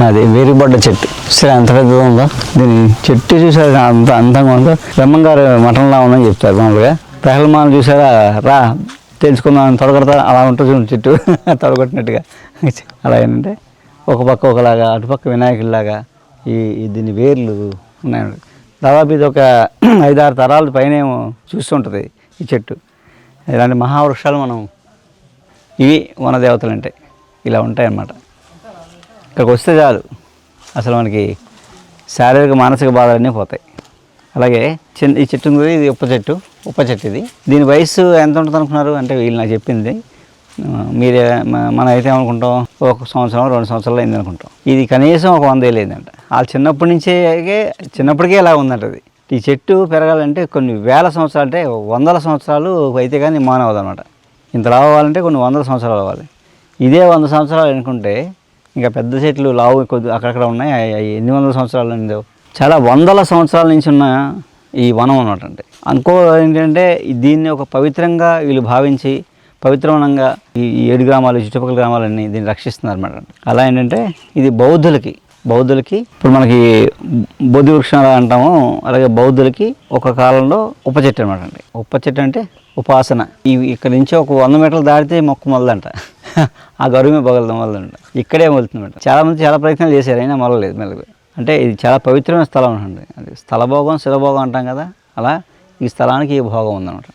అది వేరుబడ్డ చెట్టు సరే అంత పెద్దగా ఉందో దీని చెట్టు చూసారు అంత అందంగా ఉందో బ్రహ్మంగారు మఠంలా ఉందని చెప్తారు మామూలుగా ప్రహ్లమానం చూసారా రా తెలుసుకుందాం తొడగడతా అలా ఉంటుంది చెట్టు తొడగొట్టినట్టుగా అలా ఏంటంటే ఒక పక్క ఒకలాగా అటుపక్క వినాయకుడిలాగా దీని వేర్లు ఉన్నాయి. దాదాపు ఇది ఒక 5-6 తరాల పైనేమో చూస్తుంటుంది ఈ చెట్టు. ఇలాంటి మహావృక్షాలు మనం ఇవి వనదేవతలు అంటే ఇలా ఉంటాయన్నమాట. ఇక్కడికి వస్తే చాలు అసలు మనకి శారీరక మానసిక బాధలన్నీ పోతాయి. అలాగే ఈ చెట్టు ఉంది, ఇది ఉప్ప చెట్టు ఇది. దీని వయసు ఎంత ఉంటుంది అనుకున్నారు అంటే వీళ్ళు నాకు చెప్పింది మీరే మనం అయితే ఏమనుకుంటాం 1 సంవత్సరం 2 సంవత్సరాలు అయింది అనుకుంటాం. ఇది కనీసం ఒక 100 ఏళ్ళు అయిందంట. వాళ్ళు చిన్నప్పటికే ఇలా ఉందంట. అది ఈ చెట్టు పెరగాలంటే కొన్ని వేల సంవత్సరాలు అంటే 100 సంవత్సరాలు అయితే కానీ మానవదు అనమాట. ఇంత లావు అవ్వాలంటే కొన్ని 100 సంవత్సరాలు అవ్వాలి. ఇదే 100 సంవత్సరాలు అనుకుంటే ఇంకా పెద్ద చెట్లు లావు అక్కడక్కడ ఉన్నాయి. ఎన్ని వందల సంవత్సరాలు ఉందో చాలా వందల సంవత్సరాల నుంచి ఉన్న ఈ వనం అనమాట. అంటే ఏంటంటే దీన్ని ఒక పవిత్రంగా వీళ్ళు భావించి పవిత్రవనంగా ఈ 7 గ్రామాలు చుట్టుపక్కల గ్రామాలన్నీ దీన్ని రక్షిస్తున్నారు అనమాట. అలా ఏంటంటే ఇది బౌద్ధులకి ఇప్పుడు మనకి బోధి వృక్షం అలా అంటాము, అలాగే బౌద్ధులకి ఒక కాలంలో ఉప్ప చెట్టు అనమాట అండి. ఉప్ప చెట్టు అంటే ఉపాసన. ఇక్కడ నుంచి ఒక 100 మీటర్లు దాటితే మొక్క మొదలంట. ఆ గరుమే బగలడం మొదలంట. ఇక్కడే మొలుతుందంట. చాలామంది చాలా ప్రయత్నాలు చేశారు, అయినా మొలలేదు మెల్లగా. అంటే ఇది చాలా పవిత్రమైన స్థలం ఉంటుంది. అది స్థలభోగం శిలభోగం అంటాం కదా, అలా ఈ స్థలానికి ఈ భోగం ఉందన్నమాట.